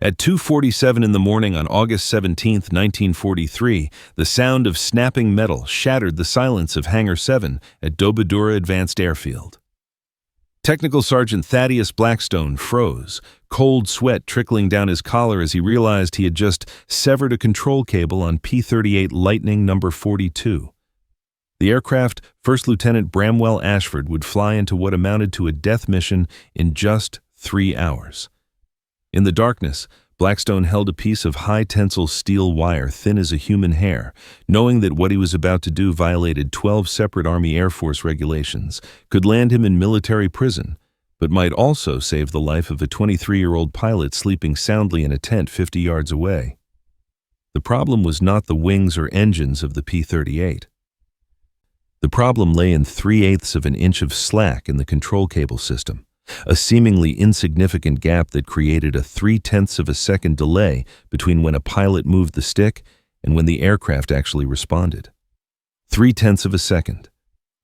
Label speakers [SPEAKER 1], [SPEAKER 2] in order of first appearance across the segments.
[SPEAKER 1] At 2:47 in the morning on August 17, 1943, the sound of snapping metal shattered the silence of Hangar 7 at Dobodura Advanced Airfield. Technical Sergeant Thaddeus Blackstone froze, cold sweat trickling down his collar as he realized he had just severed a control cable on P-38 Lightning No. 42. The aircraft, First Lieutenant Bramwell Ashford, would fly into what amounted to a death mission in just 3 hours. In the darkness, Blackstone held a piece of high-tensile steel wire thin as a human hair, knowing that what he was about to do violated 12 separate Army Air Force regulations, could land him in military prison, but might also save the life of a 23-year-old pilot sleeping soundly in a tent 50 yards away. The problem was not the wings or engines of the P-38. The problem lay in 3/8 of an inch of slack in the control cable system, a seemingly insignificant gap that created a 0.3 of a second delay between when a pilot moved the stick and when the aircraft actually responded. 0.3 of a second.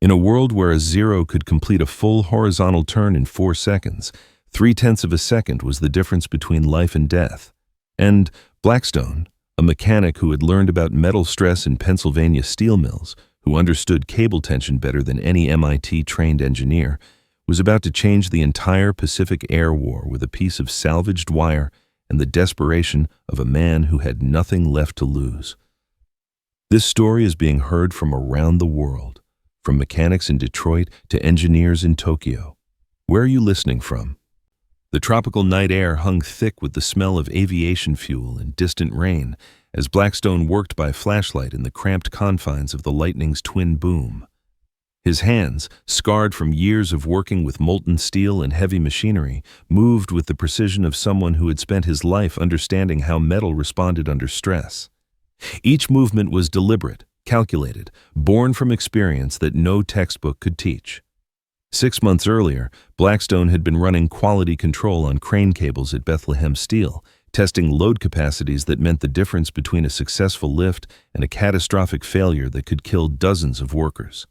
[SPEAKER 1] In a world where a zero could complete a full horizontal turn in 4 seconds, 0.3 of a second was the difference between life and death. And Blackstone, a mechanic who had learned about metal stress in Pennsylvania steel mills, who understood cable tension better than any MIT-trained engineer, was about to change the entire Pacific Air War with a piece of salvaged wire and the desperation of a man who had nothing left to lose. This story is being heard from around the world, from mechanics in Detroit to engineers in Tokyo. Where are you listening from? The tropical night air hung thick with the smell of aviation fuel and distant rain as Blackstone worked by flashlight in the cramped confines of the Lightning's twin boom. His hands, scarred from years of working with molten steel and heavy machinery, moved with the precision of someone who had spent his life understanding how metal responded under stress. Each movement was deliberate, calculated, born from experience that no textbook could teach. 6 months earlier, Blackstone had been running quality control on crane cables at Bethlehem Steel, testing load capacities that meant the difference between a successful lift and a catastrophic failure that could kill dozens of workers.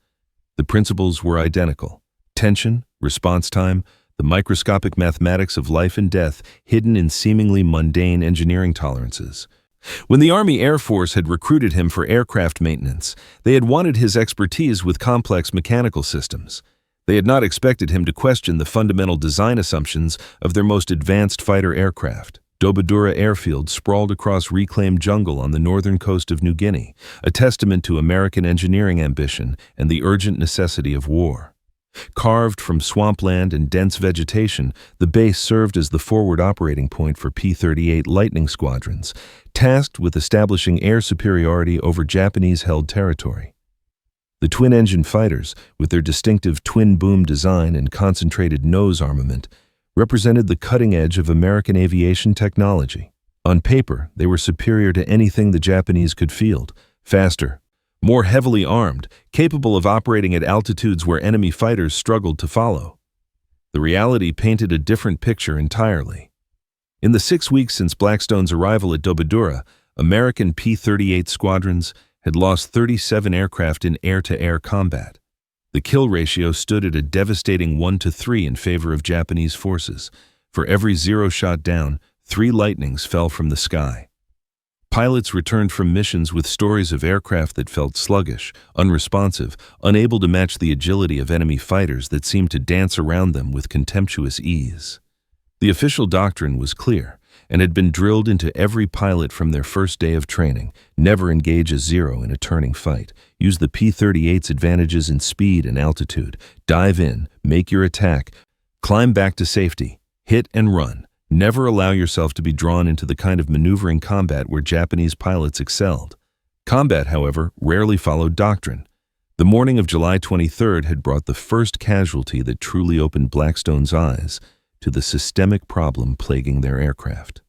[SPEAKER 1] The principles were identical: tension, response time, the microscopic mathematics of life and death hidden in seemingly mundane engineering tolerances. When the Army Air Force had recruited him for aircraft maintenance, they had wanted his expertise with complex mechanical systems. They had not expected him to question the fundamental design assumptions of their most advanced fighter aircraft. Dobodura Airfield sprawled across reclaimed jungle on the northern coast of New Guinea, a testament to American engineering ambition and the urgent necessity of war. Carved from swampland and dense vegetation, the base served as the forward operating point for P-38 Lightning squadrons, tasked with establishing air superiority over Japanese-held territory. The twin-engine fighters, with their distinctive twin-boom design and concentrated nose armament, represented the cutting edge of American aviation technology. On paper, they were superior to anything the Japanese could field: faster, more heavily armed, capable of operating at altitudes where enemy fighters struggled to follow. The reality painted a different picture entirely. In the 6 weeks since Blackstone's arrival at Dobodura, American P-38 squadrons had lost 37 aircraft in air-to-air combat. The kill ratio stood at a devastating 1-3 in favor of Japanese forces. For every 0 shot down, 3 Lightnings fell from the sky. Pilots returned from missions with stories of aircraft that felt sluggish, unresponsive, unable to match the agility of enemy fighters that seemed to dance around them with contemptuous ease. The official doctrine was clear and had been drilled into every pilot from their first day of training: never engage a zero in a turning fight. Use the P-38's advantages in speed and altitude. Dive in, make your attack, climb back to safety, hit and run. Never allow yourself to be drawn into the kind of maneuvering combat where Japanese pilots excelled. Combat, however, rarely followed doctrine. The morning of July 23rd had brought the first casualty that truly opened Blackstone's eyes to the systemic problem plaguing their aircraft.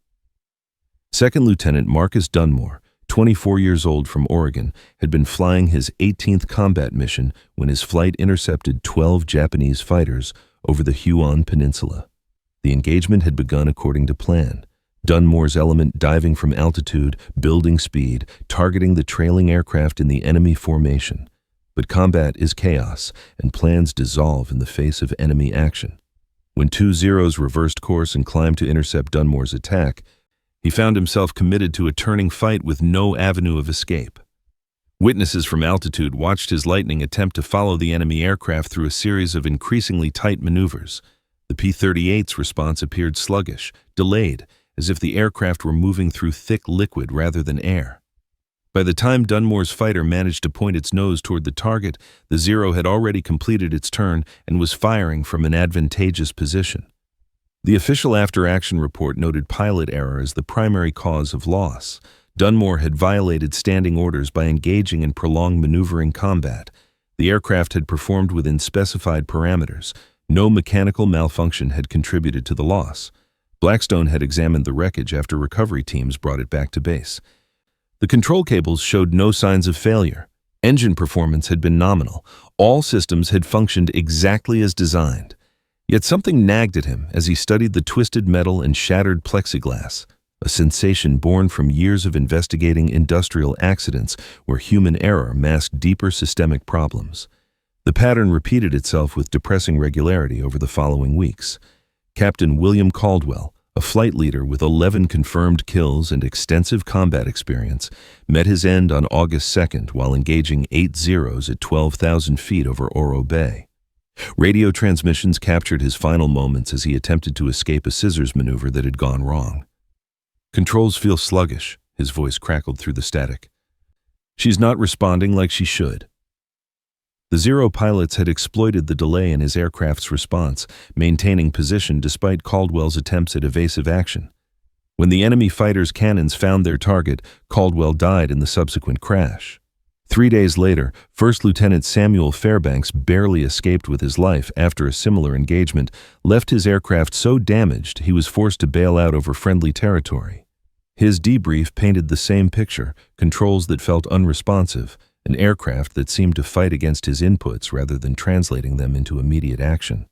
[SPEAKER 1] Second Lieutenant Marcus Dunmore, 24 years old, from Oregon, had been flying his 18th combat mission when his flight intercepted 12 Japanese fighters over the Huon Peninsula. The engagement had begun according to plan. Dunmore's element diving from altitude, building speed, targeting the trailing aircraft in the enemy formation. But combat is chaos, and plans dissolve in the face of enemy action. When 2 Zeros reversed course and climbed to intercept Dunmore's attack, He found himself committed to a turning fight with no avenue of escape. Witnesses from altitude watched his Lightning attempt to follow the enemy aircraft through a series of increasingly tight maneuvers. The P-38's response appeared sluggish, delayed, as if the aircraft were moving through thick liquid rather than air. By the time Dunmore's fighter managed to point its nose toward the target, the Zero had already completed its turn and was firing from an advantageous position. The official after-action report noted pilot error as the primary cause of loss. Dunmore had violated standing orders by engaging in prolonged maneuvering combat. The aircraft had performed within specified parameters. No mechanical malfunction had contributed to the loss. Blackstone had examined the wreckage after recovery teams brought it back to base. The control cables showed no signs of failure. Engine performance had been nominal. All systems had functioned exactly as designed. Yet something nagged at him as he studied the twisted metal and shattered plexiglass, a sensation born from years of investigating industrial accidents where human error masked deeper systemic problems. The pattern repeated itself with depressing regularity over the following weeks. Captain William Caldwell, a flight leader with 11 confirmed kills and extensive combat experience, met his end on August 2nd while engaging 8 Zeros at 12,000 feet over Oro Bay. Radio transmissions captured his final moments as he attempted to escape a scissors maneuver that had gone wrong. "Controls feel sluggish," his voice crackled through the static. "She's not responding like she should." The Zero pilots had exploited the delay in his aircraft's response, maintaining position despite Caldwell's attempts at evasive action. When the enemy fighter's cannons found their target, Caldwell died in the subsequent crash. 3 days later, First Lieutenant Samuel Fairbanks barely escaped with his life after a similar engagement left his aircraft so damaged he was forced to bail out over friendly territory. His debrief painted the same picture: controls that felt unresponsive, an aircraft that seemed to fight against his inputs rather than translating them into immediate action.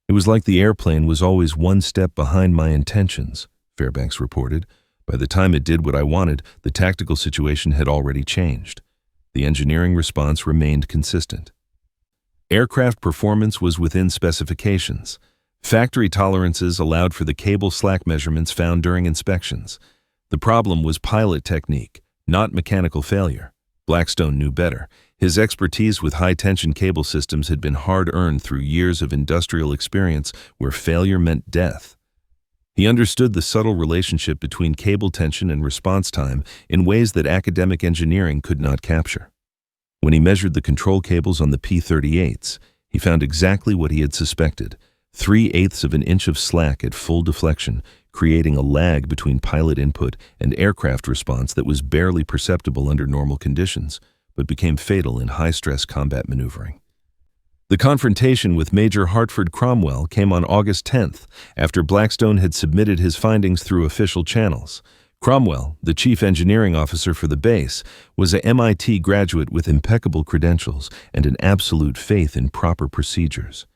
[SPEAKER 1] "It was like the airplane was always one step behind my intentions," Fairbanks reported. "By the time it did what I wanted, the tactical situation had already changed. The engineering response remained consistent. Aircraft performance was within specifications. Factory tolerances allowed for the cable slack measurements found during inspections. The problem was pilot technique, not mechanical failure. Blackstone knew better. His expertise with high-tension cable systems had been hard-earned through years of industrial experience where failure meant death. He understood the subtle relationship between cable tension and response time in ways that academic engineering could not capture. When he measured the control cables on the P-38s, he found exactly what he had suspected: 3/8 of an inch of slack at full deflection, creating a lag between pilot input and aircraft response that was barely perceptible under normal conditions, but became fatal in high-stress combat maneuvering. The confrontation with Major Hartford Cromwell came on August 10th, after Blackstone had submitted his findings through official channels. Cromwell, the chief engineering officer for the base, was a MIT graduate with impeccable credentials and an absolute faith in proper procedures.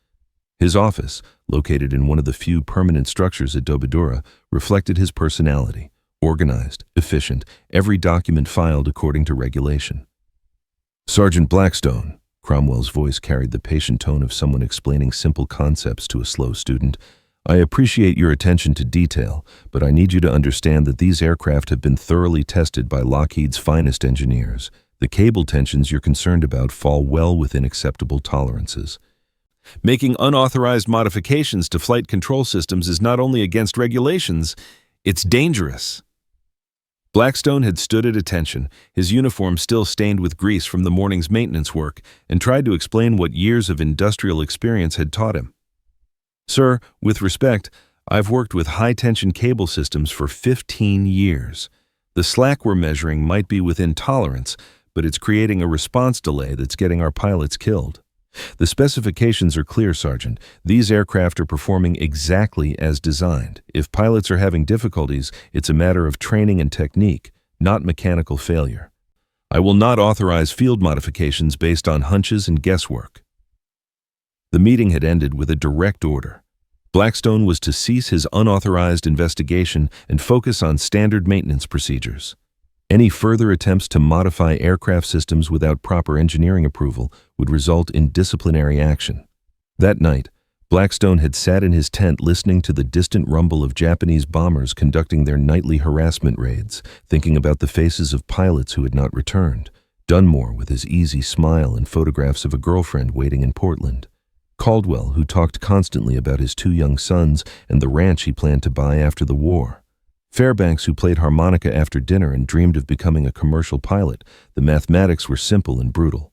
[SPEAKER 1] His office, located in one of the few permanent structures at Dobodura, reflected his personality: organized, efficient, every document filed according to regulation. "Sergeant Blackstone," Cromwell's voice carried the patient tone of someone explaining simple concepts to a slow student, "I appreciate your attention to detail, but I need you to understand that these aircraft have been thoroughly tested by Lockheed's finest engineers. The cable tensions you're concerned about fall well within acceptable tolerances. Making unauthorized modifications to flight control systems is not only against regulations, it's dangerous." Blackstone had stood at attention, his uniform still stained with grease from the morning's maintenance work, and tried to explain what years of industrial experience had taught him. "Sir, with respect, I've worked with high-tension cable systems for 15 years. The slack we're measuring might be within tolerance, but it's creating a response delay that's getting our pilots killed. The specifications are clear, Sergeant. These aircraft are performing exactly as designed. If pilots are having difficulties, it's a matter of training and technique, not mechanical failure. I will not authorize field modifications based on hunches and guesswork." The meeting had ended with a direct order. Blackstone was to cease his unauthorized investigation and focus on standard maintenance procedures. Any further attempts to modify aircraft systems without proper engineering approval would result in disciplinary action. That night, Blackstone had sat in his tent listening to the distant rumble of Japanese bombers conducting their nightly harassment raids, thinking about the faces of pilots who had not returned. Dunmore with his easy smile and photographs of a girlfriend waiting in Portland. Caldwell, who talked constantly about his 2 young sons and the ranch he planned to buy after the war. Fairbanks, who played harmonica after dinner and dreamed of becoming a commercial pilot. The mathematics were simple and brutal.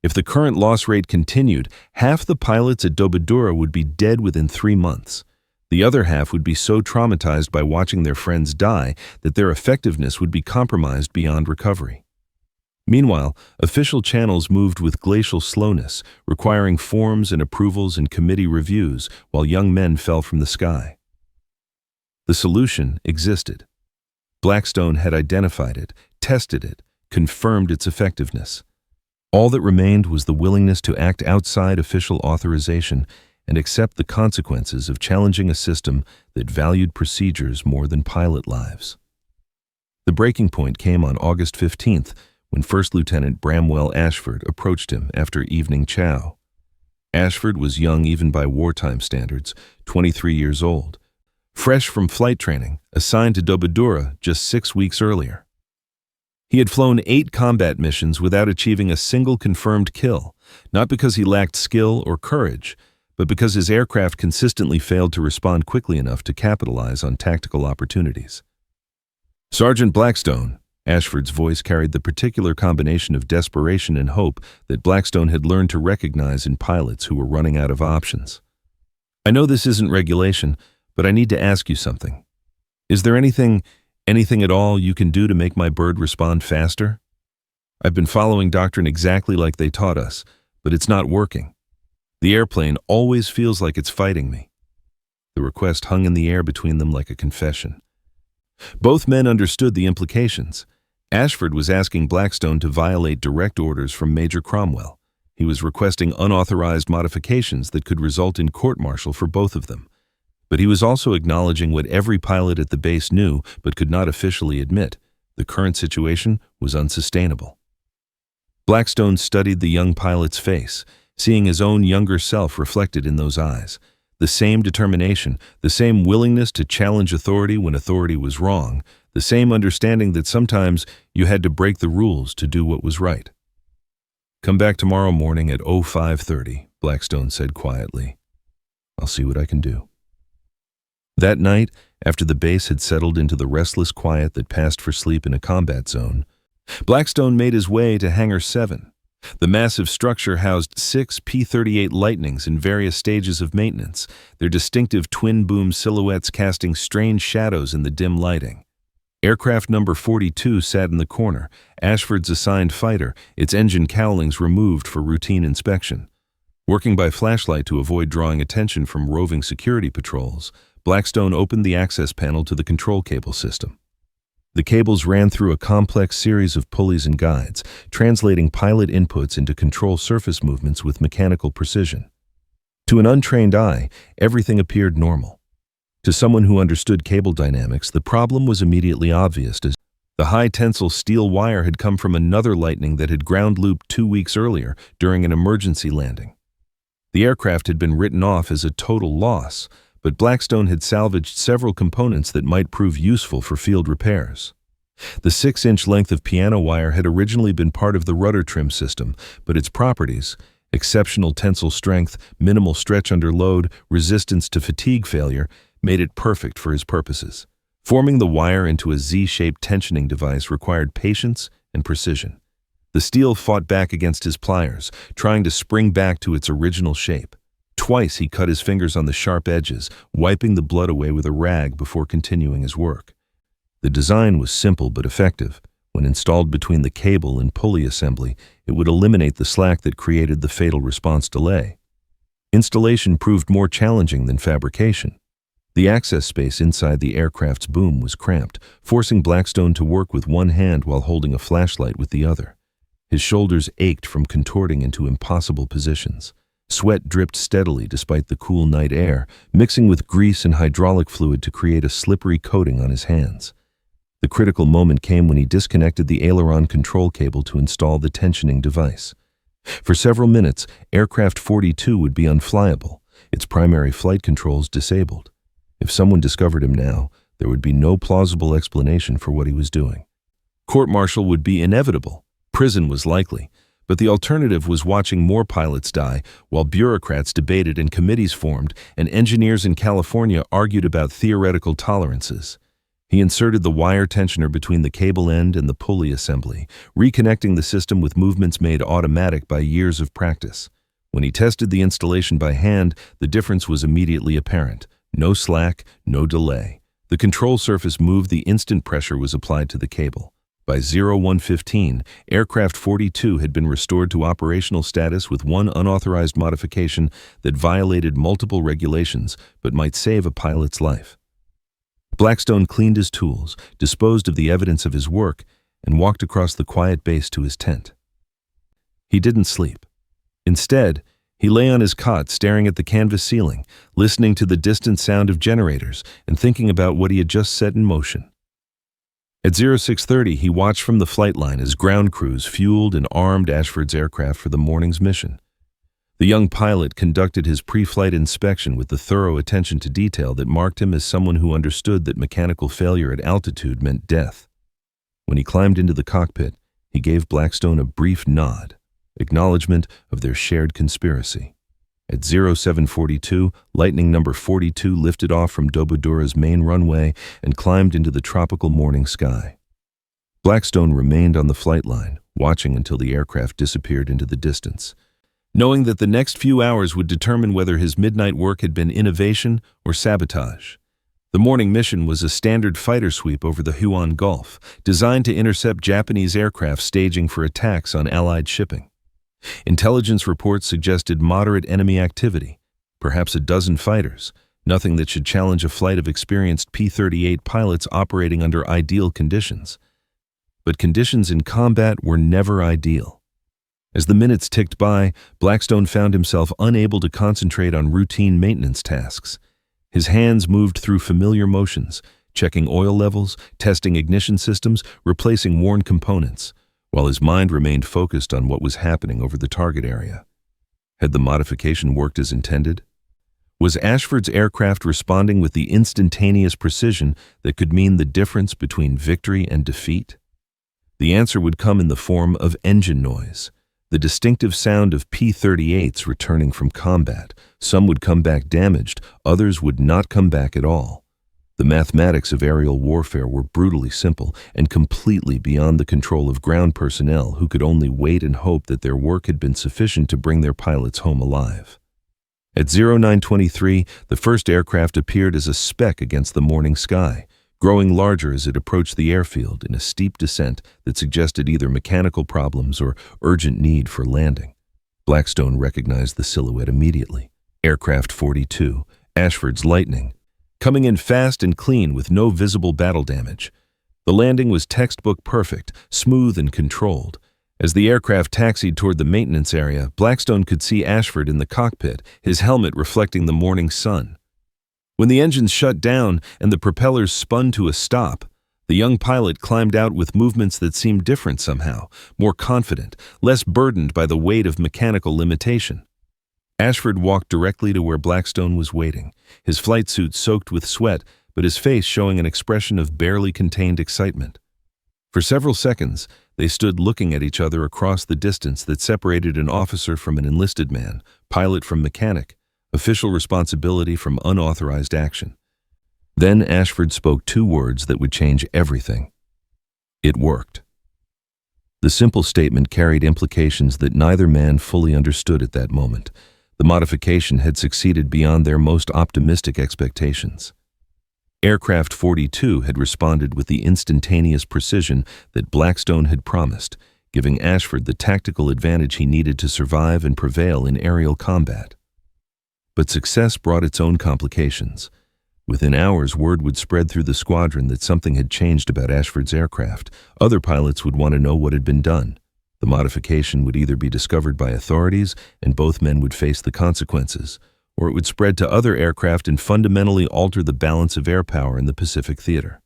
[SPEAKER 1] If the current loss rate continued, half the pilots at Dobodura would be dead within 3 months. The other half would be so traumatized by watching their friends die that their effectiveness would be compromised beyond recovery. Meanwhile, official channels moved with glacial slowness, requiring forms and approvals and committee reviews while young men fell from the sky. The solution existed. Blackstone had identified it, tested it, confirmed its effectiveness. All that remained was the willingness to act outside official authorization and accept the consequences of challenging a system that valued procedures more than pilot lives. The breaking point came on August 15th, when First Lieutenant Bramwell Ashford approached him after evening chow. Ashford was young even by wartime standards, 23 years old, fresh from flight training, assigned to Dobodura just 6 weeks earlier. He had flown 8 combat missions without achieving a single confirmed kill, not because he lacked skill or courage, but because his aircraft consistently failed to respond quickly enough to capitalize on tactical opportunities. "Sergeant Blackstone," Ashford's voice carried the particular combination of desperation and hope that Blackstone had learned to recognize in pilots who were running out of options. "I know this isn't regulation, but I need to ask you something. Is there anything at all you can do to make my bird respond faster? I've been following doctrine exactly like they taught us, but it's not working. The airplane always feels like it's fighting me." The request hung in the air between them like a confession. Both men understood the implications. Ashford was asking Blackstone to violate direct orders from Major Cromwell. He was requesting unauthorized modifications that could result in court-martial for both of them. But he was also acknowledging what every pilot at the base knew but could not officially admit: the current situation was unsustainable. Blackstone studied the young pilot's face, seeing his own younger self reflected in those eyes. The same determination, the same willingness to challenge authority when authority was wrong, the same understanding that sometimes you had to break the rules to do what was right. "Come back tomorrow morning at 05:30, Blackstone said quietly. "I'll see what I can do." That night, after the base had settled into the restless quiet that passed for sleep in a combat zone, Blackstone made his way to Hangar 7. The massive structure housed 6 P-38 Lightnings in various stages of maintenance, their distinctive twin-boom silhouettes casting strange shadows in the dim lighting. Aircraft number 42 sat in the corner, Ashford's assigned fighter, its engine cowlings removed for routine inspection. Working by flashlight to avoid drawing attention from roving security patrols, Blackstone opened the access panel to the control cable system. The cables ran through a complex series of pulleys and guides, translating pilot inputs into control surface movements with mechanical precision. To an untrained eye, everything appeared normal. To someone who understood cable dynamics, the problem was immediately obvious, as the high-tensile steel wire had come from another Lightning that had ground-looped 2 weeks earlier during an emergency landing. The aircraft had been written off as a total loss, but Blackstone had salvaged several components that might prove useful for field repairs. The 6-inch length of piano wire had originally been part of the rudder trim system, but its properties, exceptional tensile strength, minimal stretch under load, resistance to fatigue failure, made it perfect for his purposes. Forming the wire into a Z-shaped tensioning device required patience and precision. The steel fought back against his pliers, trying to spring back to its original shape. Twice he cut his fingers on the sharp edges, wiping the blood away with a rag before continuing his work. The design was simple but effective. When installed between the cable and pulley assembly, it would eliminate the slack that created the fatal response delay. Installation proved more challenging than fabrication. The access space inside the aircraft's boom was cramped, forcing Blackstone to work with one hand while holding a flashlight with the other. His shoulders ached from contorting into impossible positions. Sweat dripped steadily despite the cool night air, mixing with grease and hydraulic fluid to create a slippery coating on his hands. The critical moment came when he disconnected the aileron control cable to install the tensioning device. For several minutes, aircraft 42 would be unflyable, its primary flight controls disabled. If someone discovered him now, there would be no plausible explanation for what he was doing. Court-martial would be inevitable. Prison was likely. But the alternative was watching more pilots die while bureaucrats debated and committees formed and engineers in California argued about theoretical tolerances. He inserted the wire tensioner between the cable end and the pulley assembly, reconnecting the system with movements made automatic by years of practice. When he tested the installation by hand, the difference was immediately apparent. No slack, no delay. The control surface moved the instant pressure was applied to the cable. By 01:15, aircraft 42 had been restored to operational status with one unauthorized modification that violated multiple regulations but might save a pilot's life. Blackstone cleaned his tools, disposed of the evidence of his work, and walked across the quiet base to his tent. He didn't sleep. Instead, he lay on his cot staring at the canvas ceiling, listening to the distant sound of generators and thinking about what he had just set in motion. At 06:30, he watched from the flight line as ground crews fueled and armed Ashford's aircraft for the morning's mission. The young pilot conducted his pre-flight inspection with the thorough attention to detail that marked him as someone who understood that mechanical failure at altitude meant death. When he climbed into the cockpit, he gave Blackstone a brief nod, acknowledgement of their shared conspiracy. At 07:42, Lightning number 42 lifted off from Dobodura's main runway and climbed into the tropical morning sky. Blackstone remained on the flight line, watching until the aircraft disappeared into the distance, knowing that the next few hours would determine whether his midnight work had been innovation or sabotage. The morning mission was a standard fighter sweep over the Huon Gulf, designed to intercept Japanese aircraft staging for attacks on Allied shipping. Intelligence reports suggested moderate enemy activity, perhaps a dozen fighters, nothing that should challenge a flight of experienced P-38 pilots operating under ideal conditions. But conditions in combat were never ideal. As the minutes ticked by, Blackstone found himself unable to concentrate on routine maintenance tasks. His hands moved through familiar motions, checking oil levels, testing ignition systems, replacing worn components, while his mind remained focused on what was happening over the target area. Had the modification worked as intended? Was Ashford's aircraft responding with the instantaneous precision that could mean the difference between victory and defeat? The answer would come in the form of engine noise, the distinctive sound of P-38s returning from combat. Some would come back damaged, others would not come back at all. The mathematics of aerial warfare were brutally simple and completely beyond the control of ground personnel who could only wait and hope that their work had been sufficient to bring their pilots home alive. At 09:23, the first aircraft appeared as a speck against the morning sky, growing larger as it approached the airfield in a steep descent that suggested either mechanical problems or urgent need for landing. Blackstone recognized the silhouette immediately. Aircraft 42, Ashford's Lightning, coming in fast and clean with no visible battle damage. The landing was textbook perfect, smooth and controlled. As the aircraft taxied toward the maintenance area, Blackstone could see Ashford in the cockpit, his helmet reflecting the morning sun. When the engines shut down and the propellers spun to a stop, the young pilot climbed out with movements that seemed different somehow, more confident, less burdened by the weight of mechanical limitation. Ashford walked directly to where Blackstone was waiting, his flight suit soaked with sweat, but his face showing an expression of barely contained excitement. For several seconds, they stood looking at each other across the distance that separated an officer from an enlisted man, pilot from mechanic, official responsibility from unauthorized action. Then Ashford spoke two words that would change everything. It worked. The simple statement carried implications that neither man fully understood at that moment. The modification had succeeded beyond their most optimistic expectations. Aircraft 42 had responded with the instantaneous precision that Blackstone had promised, giving Ashford the tactical advantage he needed to survive and prevail in aerial combat. But success brought its own complications. Within hours, word would spread through the squadron that something had changed about Ashford's aircraft. Other pilots would want to know what had been done. The modification would either be discovered by authorities and both men would face the consequences, or it would spread to other aircraft and fundamentally alter the balance of air power in the Pacific theater.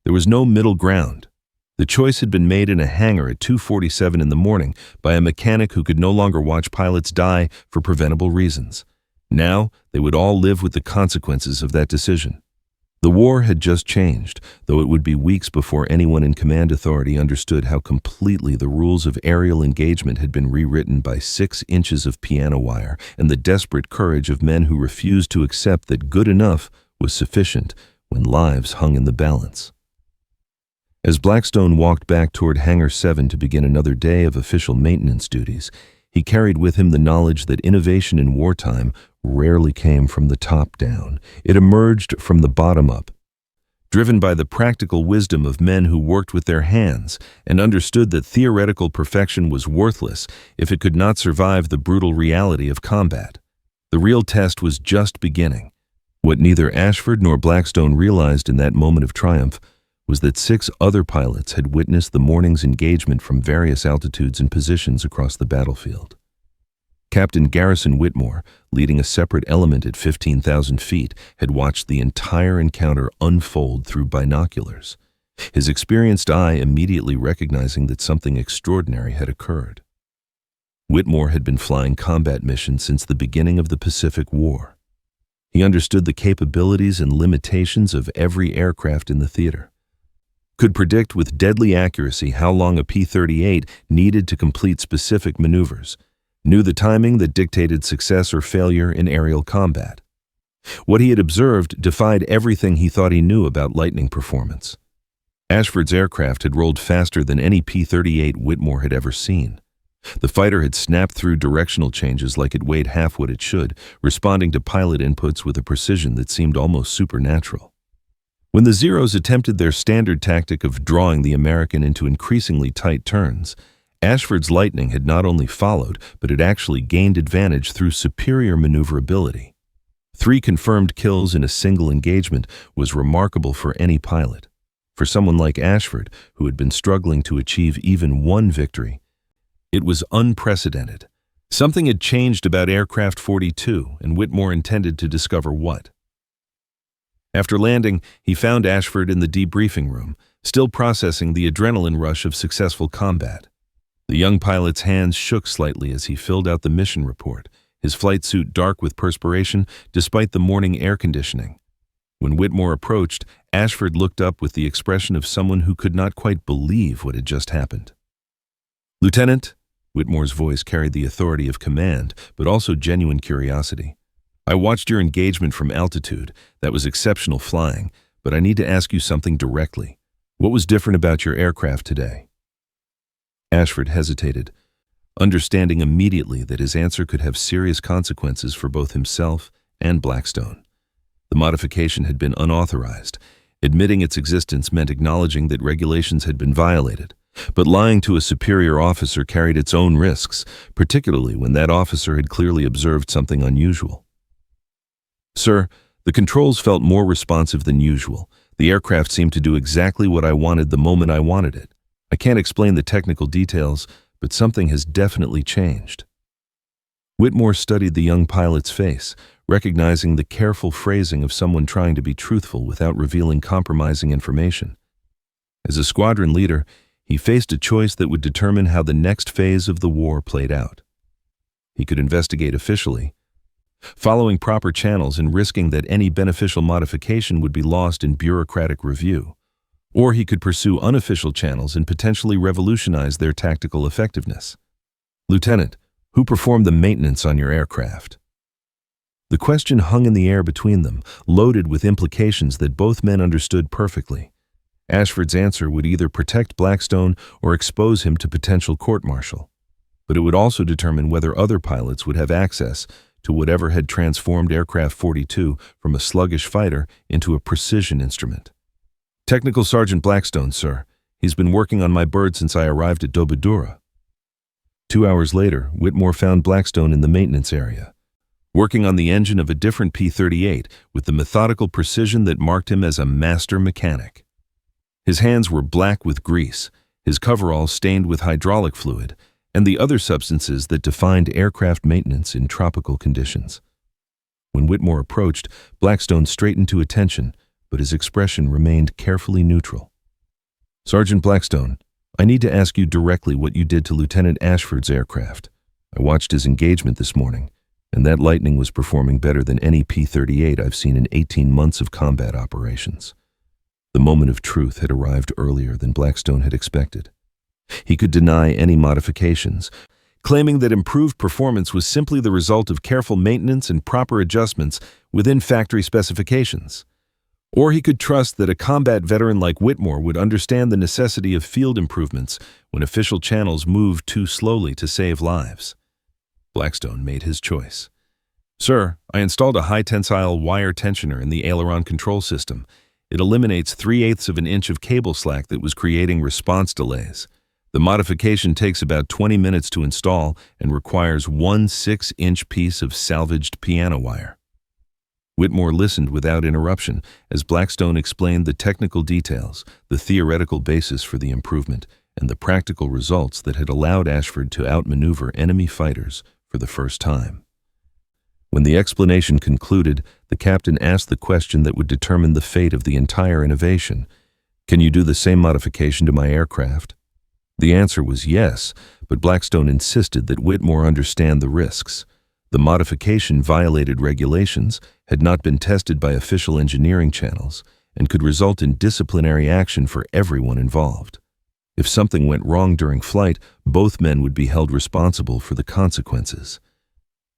[SPEAKER 1] There was no middle ground. The choice had been made in a hangar at 2:47 in the morning by a mechanic who could no longer watch pilots die for preventable reasons. Now, they would all live with the consequences of that decision. The war had just changed, though it would be weeks before anyone in command authority understood how completely the rules of aerial engagement had been rewritten by 6 inches of piano wire and the desperate courage of men who refused to accept that good enough was sufficient when lives hung in the balance. As Blackstone walked back toward Hangar 7 to begin another day of official maintenance duties, he carried with him the knowledge that innovation in wartime rarely came from the top down. It emerged from the bottom up, driven by the practical wisdom of men who worked with their hands and understood that theoretical perfection was worthless if it could not survive the brutal reality of combat. The real test was just beginning. What neither Ashford nor Blackstone realized in that moment of triumph was that 6 other pilots had witnessed the morning's engagement from various altitudes and positions across the battlefield. Captain Garrison Whitmore, leading a separate element at 15,000 feet, had watched the entire encounter unfold through binoculars, his experienced eye immediately recognizing that something extraordinary had occurred. Whitmore had been flying combat missions since the beginning of the Pacific War. He understood the capabilities and limitations of every aircraft in the theater, could predict with deadly accuracy how long a P-38 needed to complete specific maneuvers, knew the timing that dictated success or failure in aerial combat. What he had observed defied everything he thought he knew about lightning performance. Ashford's aircraft had rolled faster than any P-38 Whitmore had ever seen. The fighter had snapped through directional changes like it weighed half what it should, responding to pilot inputs with a precision that seemed almost supernatural. When the Zeros attempted their standard tactic of drawing the American into increasingly tight turns, Ashford's Lightning had not only followed, but had actually gained advantage through superior maneuverability. 3 confirmed kills in a single engagement was remarkable for any pilot. For someone like Ashford, who had been struggling to achieve even one victory, it was unprecedented. Something had changed about Aircraft 42, and Whitmore intended to discover what. After landing, he found Ashford in the debriefing room, still processing the adrenaline rush of successful combat. The young pilot's hands shook slightly as he filled out the mission report, his flight suit dark with perspiration despite the morning air conditioning. When Whitmore approached, Ashford looked up with the expression of someone who could not quite believe what had just happened. "Lieutenant," Whitmore's voice carried the authority of command, but also genuine curiosity. "I watched your engagement from altitude. That was exceptional flying, but I need to ask you something directly. What was different about your aircraft today?" Ashford hesitated, understanding immediately that his answer could have serious consequences for both himself and Blackstone. The modification had been unauthorized. Admitting its existence meant acknowledging that regulations had been violated. But lying to a superior officer carried its own risks, particularly when that officer had clearly observed something unusual. "Sir, the controls felt more responsive than usual. The aircraft seemed to do exactly what I wanted the moment I wanted it. I can't explain the technical details, but something has definitely changed." Whitmore studied the young pilot's face, recognizing the careful phrasing of someone trying to be truthful without revealing compromising information. As a squadron leader, he faced a choice that would determine how the next phase of the war played out. He could investigate officially, following proper channels and risking that any beneficial modification would be lost in bureaucratic review. Or he could pursue unofficial channels and potentially revolutionize their tactical effectiveness. "Lieutenant, who performed the maintenance on your aircraft?" The question hung in the air between them, loaded with implications that both men understood perfectly. Ashford's answer would either protect Blackstone or expose him to potential court-martial. But it would also determine whether other pilots would have access to whatever had transformed Aircraft 42 from a sluggish fighter into a precision instrument. "Technical Sergeant Blackstone, sir. He's been working on my bird since I arrived at Dobadura." 2 hours later, Whitmore found Blackstone in the maintenance area, working on the engine of a different P-38 with the methodical precision that marked him as a master mechanic. His hands were black with grease, his coveralls stained with hydraulic fluid, and the other substances that defined aircraft maintenance in tropical conditions. When Whitmore approached, Blackstone straightened to attention, but his expression remained carefully neutral. "Sergeant Blackstone, I need to ask you directly what you did to Lieutenant Ashford's aircraft. I watched his engagement this morning. And that Lightning was performing better than any P-38 I've seen in 18 months of combat operations. The moment of truth had arrived earlier than Blackstone had expected. He could deny any modifications, claiming that improved performance was simply the result of careful maintenance and proper adjustments within factory specifications. Or he could trust that a combat veteran like Whitmore would understand the necessity of field improvements when official channels moved too slowly to save lives. Blackstone made his choice. "Sir, I installed a high-tensile wire tensioner in the aileron control system. It eliminates 3/8 of an inch of cable slack that was creating response delays. The modification takes about 20 minutes to install and requires one 6-inch piece of salvaged piano wire." Whitmore listened without interruption as Blackstone explained the technical details, the theoretical basis for the improvement, and the practical results that had allowed Ashford to outmaneuver enemy fighters for the first time. When the explanation concluded, the captain asked the question that would determine the fate of the entire innovation. "Can you do the same modification to my aircraft?" The answer was yes, but Blackstone insisted that Whitmore understand the risks. The modification violated regulations, had not been tested by official engineering channels, and could result in disciplinary action for everyone involved. If something went wrong during flight, both men would be held responsible for the consequences.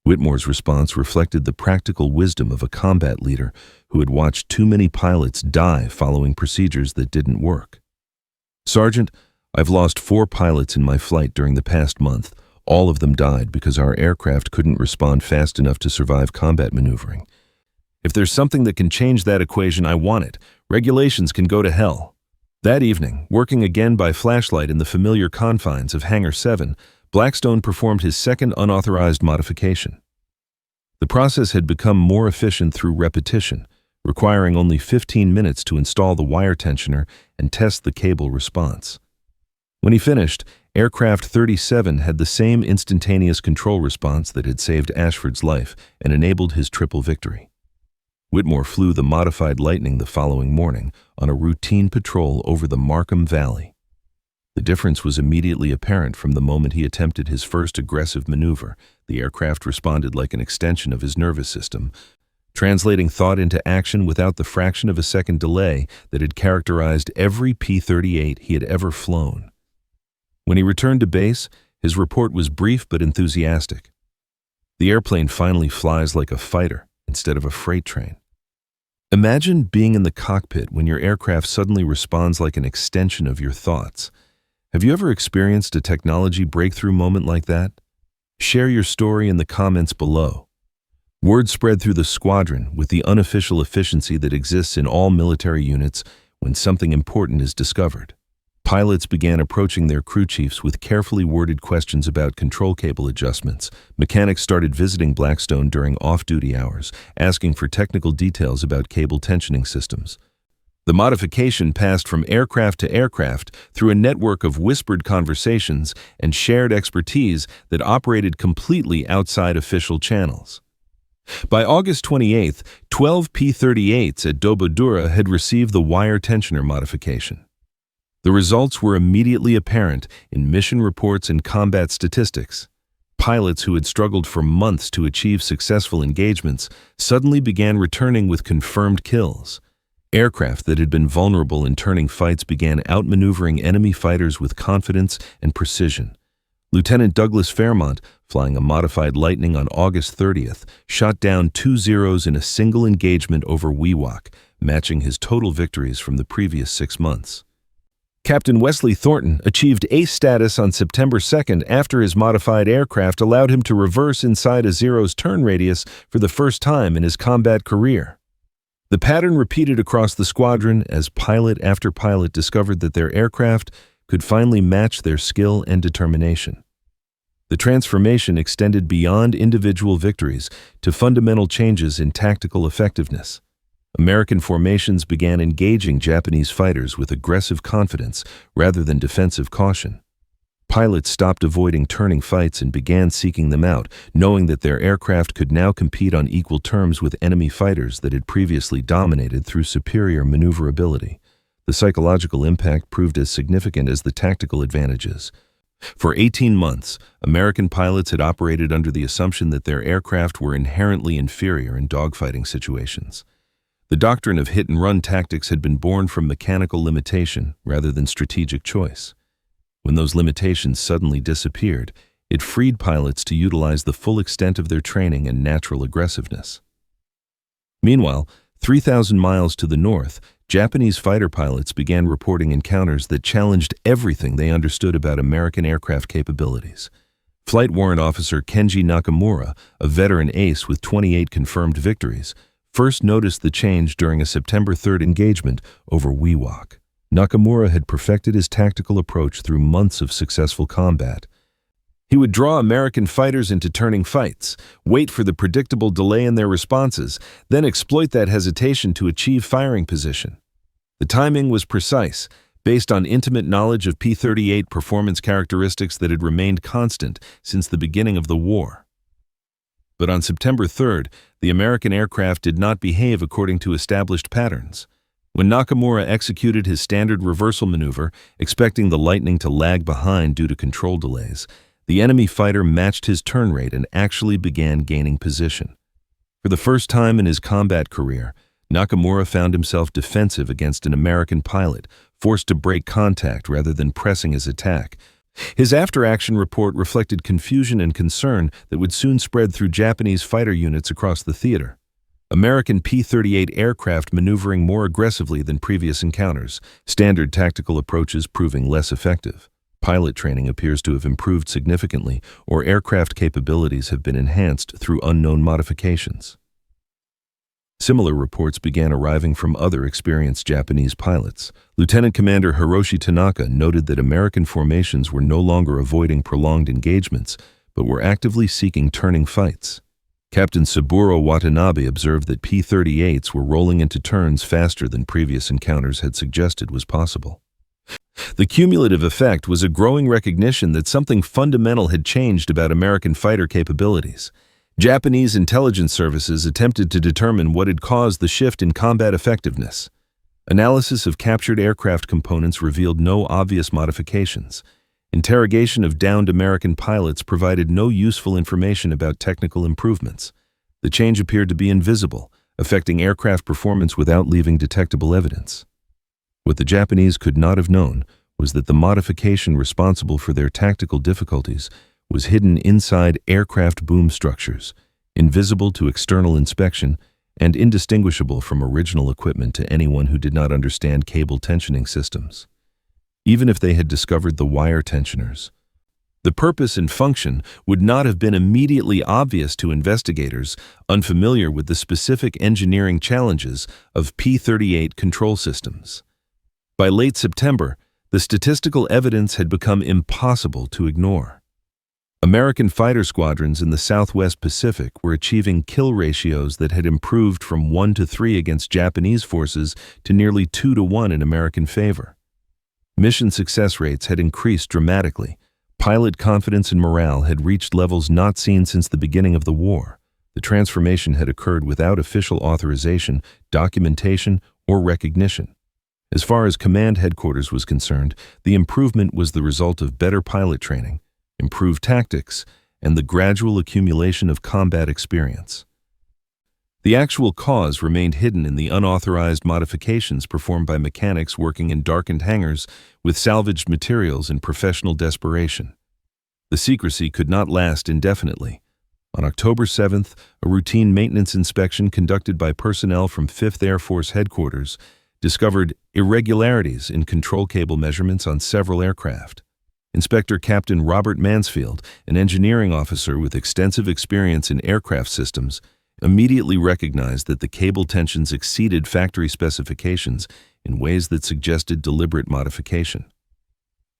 [SPEAKER 1] Whitmore's response reflected the practical wisdom of a combat leader who had watched too many pilots die following procedures that didn't work. "Sergeant, I've lost 4 pilots in my flight during the past month. All of them died because our aircraft couldn't respond fast enough to survive combat maneuvering. If there's something that can change that equation, I want it. Regulations can go to hell." That evening, working again by flashlight in the familiar confines of Hangar 7, Blackstone performed his second unauthorized modification. The process had become more efficient through repetition, requiring only 15 minutes to install the wire tensioner and test the cable response. When he finished, Aircraft 37 had the same instantaneous control response that had saved Ashford's life and enabled his triple victory. Whitmore flew the modified Lightning the following morning on a routine patrol over the Markham Valley. The difference was immediately apparent from the moment he attempted his first aggressive maneuver. The aircraft responded like an extension of his nervous system, translating thought into action without the fraction of a second delay that had characterized every P-38 he had ever flown. When he returned to base, his report was brief but enthusiastic. "The airplane finally flies like a fighter instead of a freight train." Imagine being in the cockpit when your aircraft suddenly responds like an extension of your thoughts. Have you ever experienced a technology breakthrough moment like that? Share your story in the comments below. Word spread through the squadron with the unofficial efficiency that exists in all military units when something important is discovered. Pilots began approaching their crew chiefs with carefully worded questions about control cable adjustments. Mechanics started visiting Blackstone during off-duty hours, asking for technical details about cable tensioning systems. The modification passed from aircraft to aircraft through a network of whispered conversations and shared expertise that operated completely outside official channels. By August 28th, 12 P-38s at Dobodura had received the wire tensioner modification. The results were immediately apparent in mission reports and combat statistics. Pilots who had struggled for months to achieve successful engagements suddenly began returning with confirmed kills. Aircraft that had been vulnerable in turning fights began outmaneuvering enemy fighters with confidence and precision. Lieutenant Douglas Fairmont, flying a modified Lightning on August 30th, shot down 2 Zeros in a single engagement over Wewak, matching his total victories from the previous 6 months. Captain Wesley Thornton achieved ace status on September 2nd after his modified aircraft allowed him to reverse inside a Zero's turn radius for the first time in his combat career. The pattern repeated across the squadron as pilot after pilot discovered that their aircraft could finally match their skill and determination. The transformation extended beyond individual victories to fundamental changes in tactical effectiveness. American formations began engaging Japanese fighters with aggressive confidence rather than defensive caution. Pilots stopped avoiding turning fights and began seeking them out, knowing that their aircraft could now compete on equal terms with enemy fighters that had previously dominated through superior maneuverability. The psychological impact proved as significant as the tactical advantages. For 18 months, American pilots had operated under the assumption that their aircraft were inherently inferior in dogfighting situations. The doctrine of hit-and-run tactics had been born from mechanical limitation rather than strategic choice. When those limitations suddenly disappeared, it freed pilots to utilize the full extent of their training and natural aggressiveness. Meanwhile, 3,000 miles to the north, Japanese fighter pilots began reporting encounters that challenged everything they understood about American aircraft capabilities. Flight Warrant Officer Kenji Nakamura, a veteran ace with 28 confirmed victories, first noticed the change during a September 3rd engagement over Wewak. Nakamura had perfected his tactical approach through months of successful combat. He would draw American fighters into turning fights, wait for the predictable delay in their responses, then exploit that hesitation to achieve firing position. The timing was precise, based on intimate knowledge of P-38 performance characteristics that had remained constant since the beginning of the war. But on September 3rd, the American aircraft did not behave according to established patterns. When Nakamura executed his standard reversal maneuver, expecting the Lightning to lag behind due to control delays, the enemy fighter matched his turn rate and actually began gaining position. For the first time in his combat career, Nakamura found himself defensive against an American pilot, forced to break contact rather than pressing his attack. His after-action report reflected confusion and concern that would soon spread through Japanese fighter units across the theater. American P-38 aircraft maneuvering more aggressively than previous encounters, standard tactical approaches proving less effective. Pilot training appears to have improved significantly, or aircraft capabilities have been enhanced through unknown modifications. Similar reports began arriving from other experienced Japanese pilots. Lieutenant Commander Hiroshi Tanaka noted that American formations were no longer avoiding prolonged engagements, but were actively seeking turning fights. Captain Saburo Watanabe observed that P-38s were rolling into turns faster than previous encounters had suggested was possible. The cumulative effect was a growing recognition that something fundamental had changed about American fighter capabilities. Japanese intelligence services attempted to determine what had caused the shift in combat effectiveness. Analysis of captured aircraft components revealed no obvious modifications. Interrogation of downed American pilots provided no useful information about technical improvements. The change appeared to be invisible, affecting aircraft performance without leaving detectable evidence. What the Japanese could not have known was that the modification responsible for their tactical difficulties was hidden inside aircraft boom structures, invisible to external inspection and indistinguishable from original equipment to anyone who did not understand cable tensioning systems. Even if they had discovered the wire tensioners, the purpose and function would not have been immediately obvious to investigators unfamiliar with the specific engineering challenges of P-38 control systems. By late September, the statistical evidence had become impossible to ignore. American fighter squadrons in the Southwest Pacific were achieving kill ratios that had improved from 1-3 against Japanese forces to nearly 2-1 in American favor. Mission success rates had increased dramatically. Pilot confidence and morale had reached levels not seen since the beginning of the war. The transformation had occurred without official authorization, documentation, or recognition. As far as command headquarters was concerned, the improvement was the result of better pilot training, improved tactics, and the gradual accumulation of combat experience. The actual cause remained hidden in the unauthorized modifications performed by mechanics working in darkened hangars with salvaged materials in professional desperation. The secrecy could not last indefinitely. On October 7th, a routine maintenance inspection conducted by personnel from 5th Air Force Headquarters discovered irregularities in control cable measurements on several aircraft. Inspector Captain Robert Mansfield, an engineering officer with extensive experience in aircraft systems, immediately recognized that the cable tensions exceeded factory specifications in ways that suggested deliberate modification.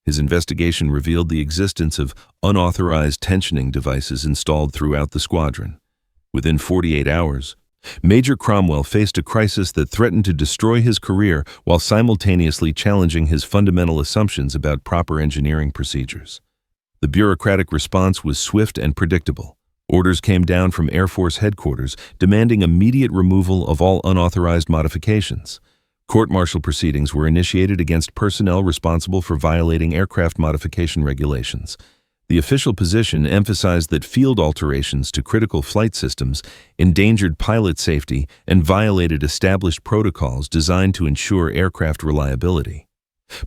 [SPEAKER 1] His investigation revealed the existence of unauthorized tensioning devices installed throughout the squadron. Within 48 hours, Major Cromwell faced a crisis that threatened to destroy his career while simultaneously challenging his fundamental assumptions about proper engineering procedures. The bureaucratic response was swift and predictable. Orders came down from Air Force Headquarters demanding immediate removal of all unauthorized modifications. Court-martial proceedings were initiated against personnel responsible for violating aircraft modification regulations. The official position emphasized that field alterations to critical flight systems endangered pilot safety and violated established protocols designed to ensure aircraft reliability.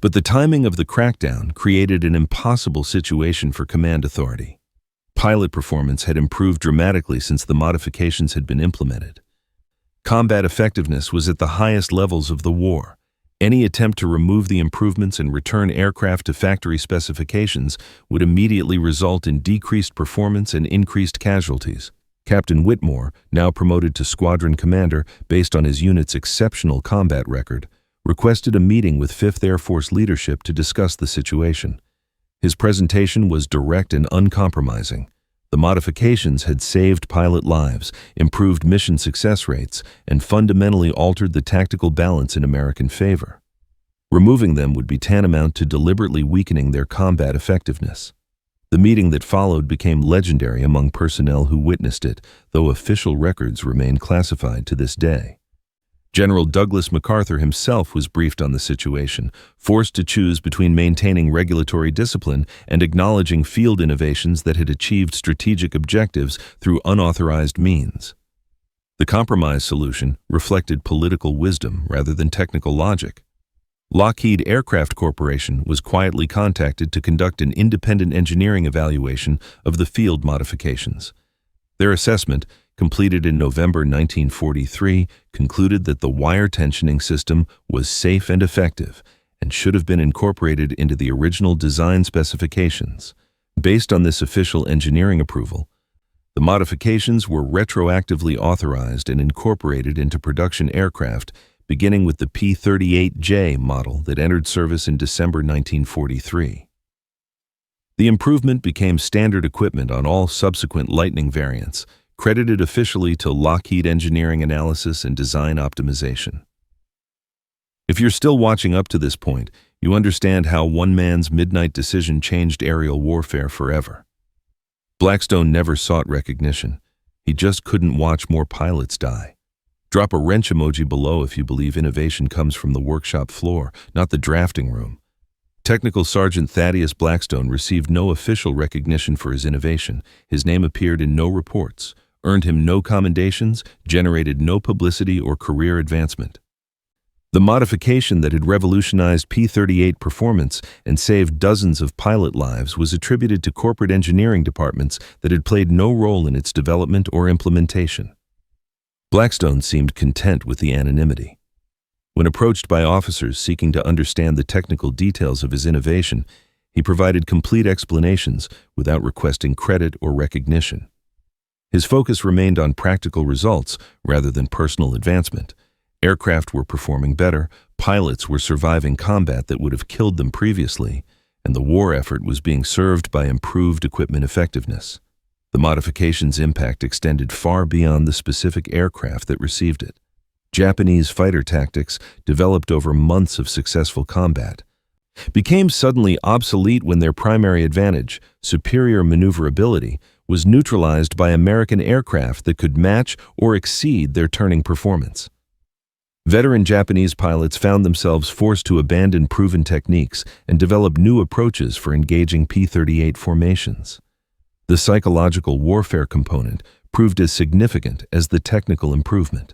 [SPEAKER 1] But the timing of the crackdown created an impossible situation for command authority. Pilot performance had improved dramatically since the modifications had been implemented. Combat effectiveness was at the highest levels of the war. Any attempt to remove the improvements and return aircraft to factory specifications would immediately result in decreased performance and increased casualties. Captain Whitmore, now promoted to squadron commander based on his unit's exceptional combat record, requested a meeting with 5th Air Force leadership to discuss the situation. His presentation was direct and uncompromising. The modifications had saved pilot lives, improved mission success rates, and fundamentally altered the tactical balance in American favor. Removing them would be tantamount to deliberately weakening their combat effectiveness. The meeting that followed became legendary among personnel who witnessed it, though official records remain classified to this day. General Douglas MacArthur himself was briefed on the situation, forced to choose between maintaining regulatory discipline and acknowledging field innovations that had achieved strategic objectives through unauthorized means. The compromise solution reflected political wisdom rather than technical logic. Lockheed Aircraft Corporation was quietly contacted to conduct an independent engineering evaluation of the field modifications. Their assessment, completed in November 1943, concluded that the wire tensioning system was safe and effective and should have been incorporated into the original design specifications. Based on this official engineering approval, the modifications were retroactively authorized and incorporated into production aircraft, beginning with the P-38J model that entered service in December 1943. The improvement became standard equipment on all subsequent Lightning variants, credited officially to Lockheed Engineering Analysis and Design Optimization. If you're still watching up to this point, you understand how one man's midnight decision changed aerial warfare forever. Blackstone never sought recognition. He just couldn't watch more pilots die. Drop a wrench emoji below if you believe innovation comes from the workshop floor, not the drafting room. Technical Sergeant Thaddeus Blackstone received no official recognition for his innovation. His name appeared in no reports, earned him no commendations, generated no publicity or career advancement. The modification that had revolutionized P-38 performance and saved dozens of pilot lives was attributed to corporate engineering departments that had played no role in its development or implementation. Blackstone seemed content with the anonymity. When approached by officers seeking to understand the technical details of his innovation, he provided complete explanations without requesting credit or recognition. His focus remained on practical results rather than personal advancement. Aircraft were performing better, pilots were surviving combat that would have killed them previously, and the war effort was being served by improved equipment effectiveness. The modification's impact extended far beyond the specific aircraft that received it. Japanese fighter tactics, developed over months of successful combat, became suddenly obsolete when their primary advantage, superior maneuverability, was neutralized by American aircraft that could match or exceed their turning performance. Veteran Japanese pilots found themselves forced to abandon proven techniques and develop new approaches for engaging P-38 formations. The psychological warfare component proved as significant as the technical improvement.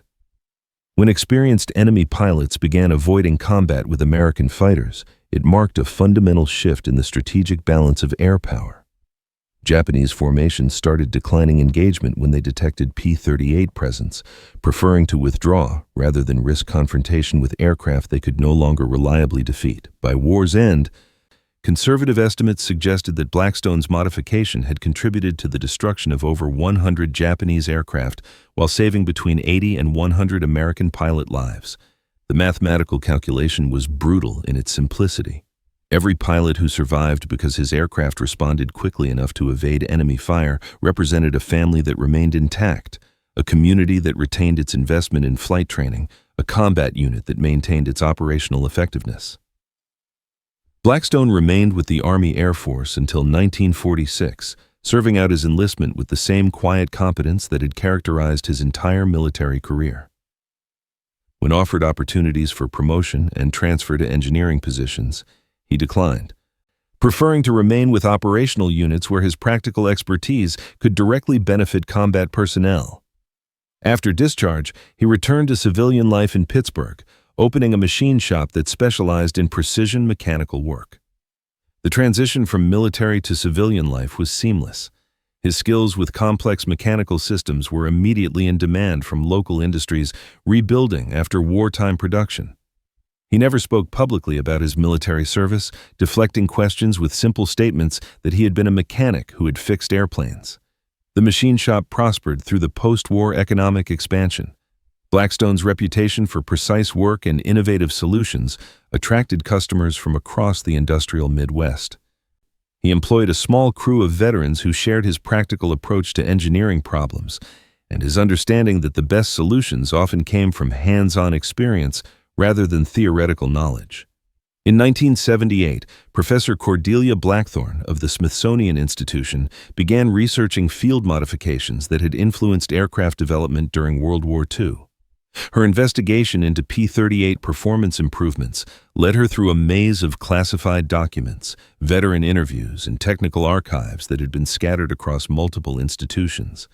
[SPEAKER 1] When experienced enemy pilots began avoiding combat with American fighters, it marked a fundamental shift in the strategic balance of air power. Japanese formations started declining engagement when they detected P-38 presence, preferring to withdraw rather than risk confrontation with aircraft they could no longer reliably defeat. By war's end, conservative estimates suggested that Blackstone's modification had contributed to the destruction of over 100 Japanese aircraft while saving between 80 and 100 American pilot lives. The mathematical calculation was brutal in its simplicity. Every pilot who survived because his aircraft responded quickly enough to evade enemy fire represented a family that remained intact, a community that retained its investment in flight training, a combat unit that maintained its operational effectiveness. Blackstone remained with the Army Air Force until 1946, serving out his enlistment with the same quiet competence that had characterized his entire military career. When offered opportunities for promotion and transfer to engineering positions, he declined, preferring to remain with operational units where his practical expertise could directly benefit combat personnel. After discharge, he returned to civilian life in Pittsburgh, opening a machine shop that specialized in precision mechanical work. The transition from military to civilian life was seamless. His skills with complex mechanical systems were immediately in demand from local industries rebuilding after wartime production. He never spoke publicly about his military service, deflecting questions with simple statements that he had been a mechanic who had fixed airplanes. The machine shop prospered through the post-war economic expansion. Blackstone's reputation for precise work and innovative solutions attracted customers from across the industrial Midwest. He employed a small crew of veterans who shared his practical approach to engineering problems and his understanding that the best solutions often came from hands-on experience rather than theoretical knowledge. In 1978, Professor Cordelia Blackthorne of the Smithsonian Institution began researching field modifications that had influenced aircraft development during World War II. Her investigation into P-38 performance improvements led her through a maze of classified documents, veteran interviews, and technical archives that had been scattered across multiple institutions.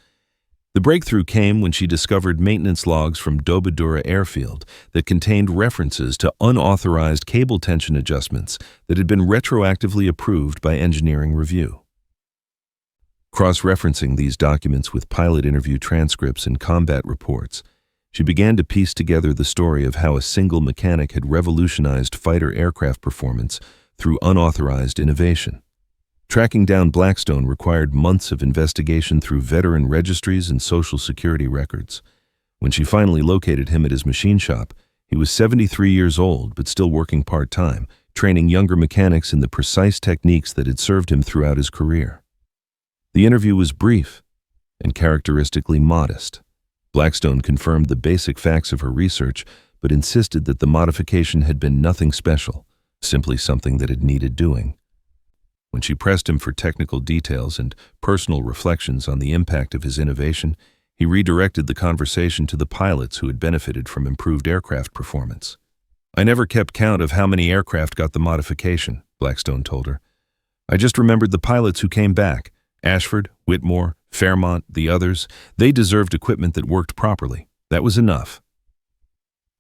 [SPEAKER 1] The breakthrough came when she discovered maintenance logs from Dobodura Airfield that contained references to unauthorized cable tension adjustments that had been retroactively approved by engineering review. Cross-referencing these documents with pilot interview transcripts and combat reports, she began to piece together the story of how a single mechanic had revolutionized fighter aircraft performance through unauthorized innovation. Tracking down Blackstone required months of investigation through veteran registries and Social Security records. When she finally located him at his machine shop, he was 73 years old but still working part-time, training younger mechanics in the precise techniques that had served him throughout his career. The interview was brief and characteristically modest. Blackstone confirmed the basic facts of her research, but insisted that the modification had been nothing special, simply something that had needed doing. When she pressed him for technical details and personal reflections on the impact of his innovation, he redirected the conversation to the pilots who had benefited from improved aircraft performance. "I never kept count of how many aircraft got the modification," Blackstone told her. "I just remembered the pilots who came back. Ashford, Whitmore, Fairmont, the others, they deserved equipment that worked properly. That was enough."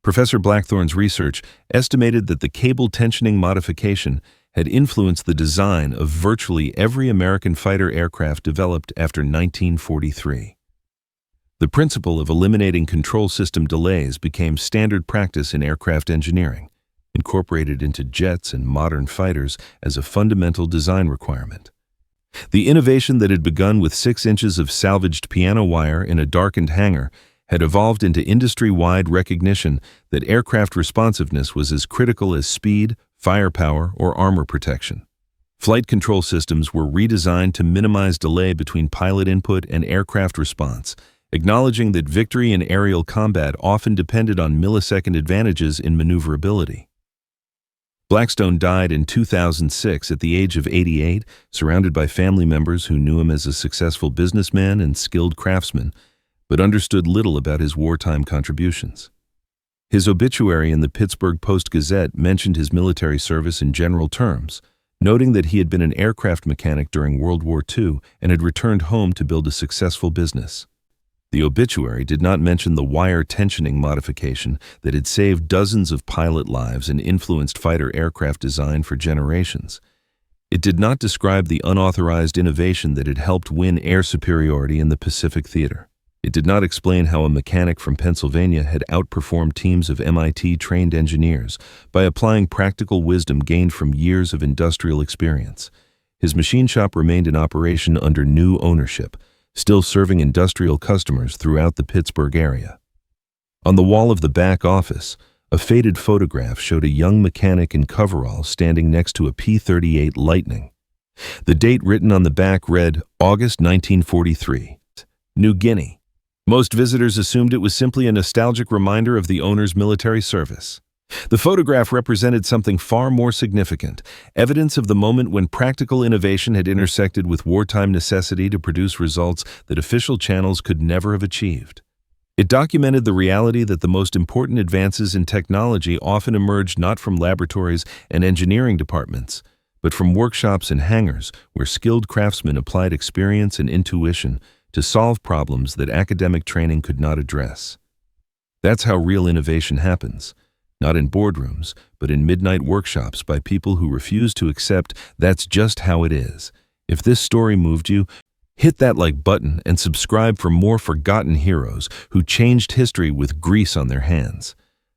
[SPEAKER 1] Professor Blackthorne's research estimated that the cable tensioning modification had influenced the design of virtually every American fighter aircraft developed after 1943. The principle of eliminating control system delays became standard practice in aircraft engineering, incorporated into jets and modern fighters as a fundamental design requirement. The innovation that had begun with 6 inches of salvaged piano wire in a darkened hangar had evolved into industry-wide recognition that aircraft responsiveness was as critical as speed, firepower, or armor protection. Flight control systems were redesigned to minimize delay between pilot input and aircraft response, acknowledging that victory in aerial combat often depended on millisecond advantages in maneuverability. Blackstone died in 2006 at the age of 88, surrounded by family members who knew him as a successful businessman and skilled craftsman, but understood little about his wartime contributions. His obituary in the Pittsburgh Post-Gazette mentioned his military service in general terms, noting that he had been an aircraft mechanic during World War II and had returned home to build a successful business. The obituary did not mention the wire tensioning modification that had saved dozens of pilot lives and influenced fighter aircraft design for generations. It did not describe the unauthorized innovation that had helped win air superiority in the Pacific Theater. It did not explain how a mechanic from Pennsylvania had outperformed teams of MIT-trained engineers by applying practical wisdom gained from years of industrial experience. His machine shop remained in operation under new ownership, still serving industrial customers throughout the Pittsburgh area. On the wall of the back office, a faded photograph showed a young mechanic in coveralls standing next to a P-38 Lightning. The date written on the back read August 1943, New Guinea. Most visitors assumed it was simply a nostalgic reminder of the owner's military service. The photograph represented something far more significant, evidence of the moment when practical innovation had intersected with wartime necessity to produce results that official channels could never have achieved. It documented the reality that the most important advances in technology often emerged not from laboratories and engineering departments, but from workshops and hangars where skilled craftsmen applied experience and intuition to solve problems that academic training could not address. That's how real innovation happens, not in boardrooms, but in midnight workshops by people who refuse to accept that's just how it is. If this story moved you, hit that like button and subscribe for more forgotten heroes who changed history with grease on their hands.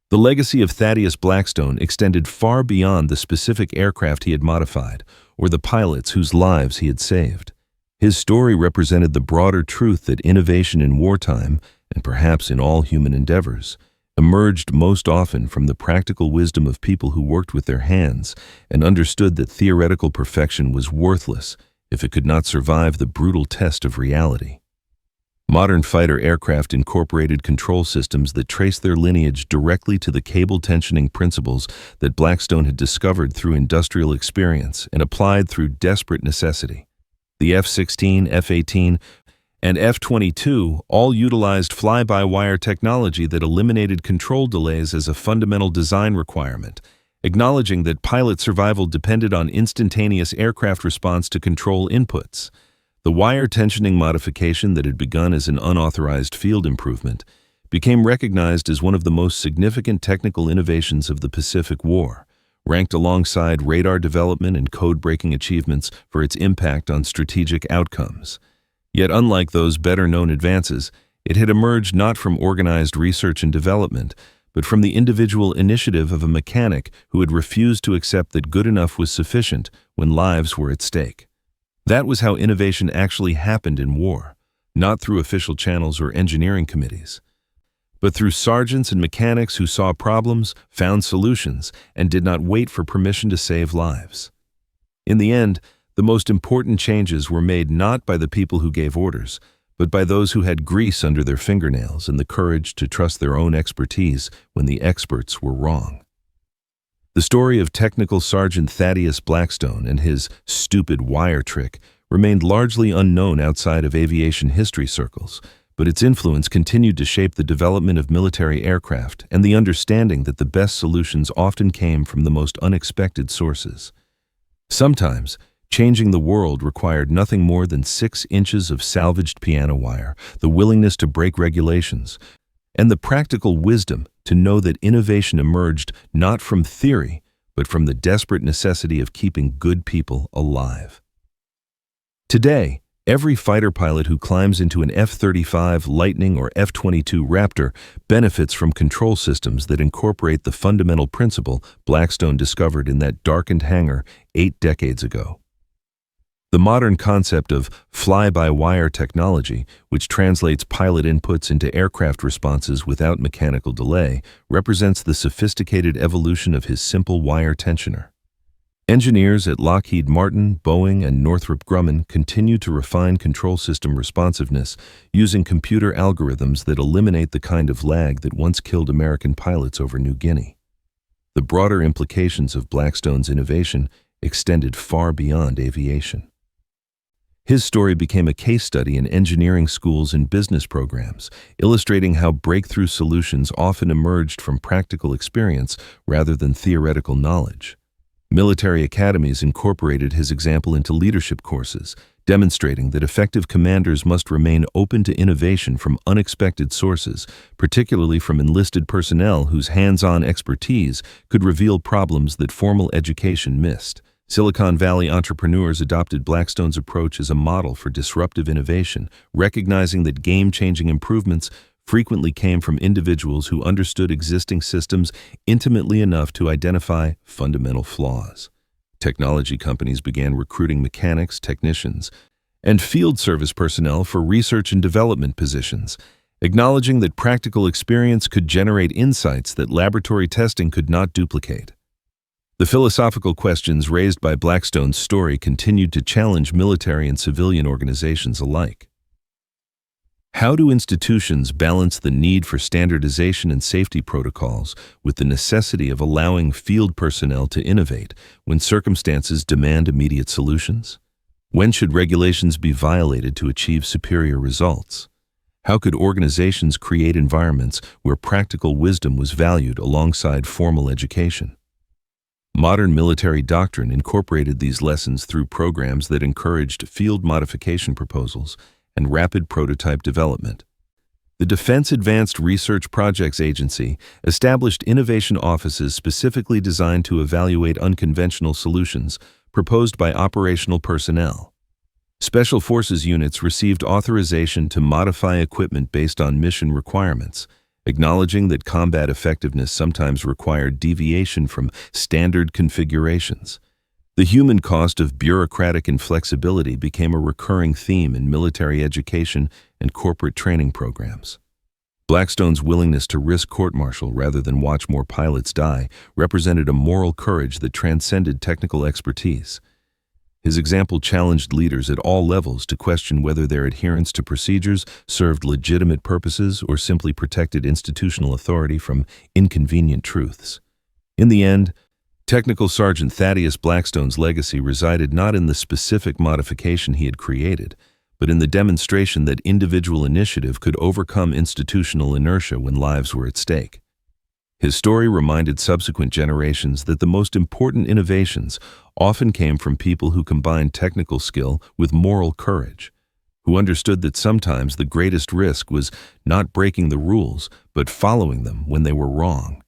[SPEAKER 1] The legacy of Thaddeus Blackstone extended far beyond the specific aircraft he had modified or the pilots whose lives he had saved. His story represented the broader truth that innovation in wartime, and perhaps in all human endeavors, emerged most often from the practical wisdom of people who worked with their hands and understood that theoretical perfection was worthless if it could not survive the brutal test of reality. Modern fighter aircraft incorporated control systems that traced their lineage directly to the cable tensioning principles that Blackstone had discovered through industrial experience and applied through desperate necessity. The F-16, F-18, and F-22 all utilized fly-by-wire technology that eliminated control delays as a fundamental design requirement, acknowledging that pilot survival depended on instantaneous aircraft response to control inputs. The wire tensioning modification that had begun as an unauthorized field improvement became recognized as one of the most significant technical innovations of the Pacific War, ranked alongside radar development and code-breaking achievements for its impact on strategic outcomes. Yet unlike those better-known advances, it had emerged not from organized research and development, but from the individual initiative of a mechanic who had refused to accept that good enough was sufficient when lives were at stake. That was how innovation actually happened in war, not through official channels or engineering committees, but through sergeants and mechanics who saw problems, found solutions, and did not wait for permission to save lives. In the end, the most important changes were made not by the people who gave orders, but by those who had grease under their fingernails and the courage to trust their own expertise when the experts were wrong. The story of Technical Sergeant Thaddeus Blackstone and his stupid wire trick remained largely unknown outside of aviation history circles, but its influence continued to shape the development of military aircraft and the understanding that the best solutions often came from the most unexpected sources. Sometimes, changing the world required nothing more than 6 inches of salvaged piano wire, the willingness to break regulations, and the practical wisdom to know that innovation emerged not from theory, but from the desperate necessity of keeping good people alive. Today, every fighter pilot who climbs into an F-35 Lightning or F-22 Raptor benefits from control systems that incorporate the fundamental principle Blackstone discovered in that darkened hangar 8 decades ago. The modern concept of fly-by-wire technology, which translates pilot inputs into aircraft responses without mechanical delay, represents the sophisticated evolution of his simple wire tensioner. Engineers at Lockheed Martin, Boeing, and Northrop Grumman continue to refine control system responsiveness using computer algorithms that eliminate the kind of lag that once killed American pilots over New Guinea. The broader implications of Blackstone's innovation extended far beyond aviation. His story became a case study in engineering schools and business programs, illustrating how breakthrough solutions often emerged from practical experience rather than theoretical knowledge. Military academies incorporated his example into leadership courses, demonstrating that effective commanders must remain open to innovation from unexpected sources, particularly from enlisted personnel whose hands-on expertise could reveal problems that formal education missed. Silicon Valley entrepreneurs adopted Blackstone's approach as a model for disruptive innovation, recognizing that game-changing improvements frequently came from individuals who understood existing systems intimately enough to identify fundamental flaws. Technology companies began recruiting mechanics, technicians, and field service personnel for research and development positions, acknowledging that practical experience could generate insights that laboratory testing could not duplicate. The philosophical questions raised by Blackstone's story continued to challenge military and civilian organizations alike. How do institutions balance the need for standardization and safety protocols with the necessity of allowing field personnel to innovate when circumstances demand immediate solutions? When should regulations be violated to achieve superior results? How could organizations create environments where practical wisdom was valued alongside formal education? Modern military doctrine incorporated these lessons through programs that encouraged field modification proposals and rapid prototype development. The Defense Advanced Research Projects Agency established innovation offices specifically designed to evaluate unconventional solutions proposed by operational personnel. Special Forces units received authorization to modify equipment based on mission requirements, acknowledging that combat effectiveness sometimes required deviation from standard configurations. The human cost of bureaucratic inflexibility became a recurring theme in military education and corporate training programs. Blackstone's willingness to risk court-martial rather than watch more pilots die represented a moral courage that transcended technical expertise. His example challenged leaders at all levels to question whether their adherence to procedures served legitimate purposes or simply protected institutional authority from inconvenient truths. In the end, Technical Sergeant Thaddeus Blackstone's legacy resided not in the specific modification he had created, but in the demonstration that individual initiative could overcome institutional inertia when lives were at stake. His story reminded subsequent generations that the most important innovations often came from people who combined technical skill with moral courage, who understood that sometimes the greatest risk was not breaking the rules, but following them when they were wrong.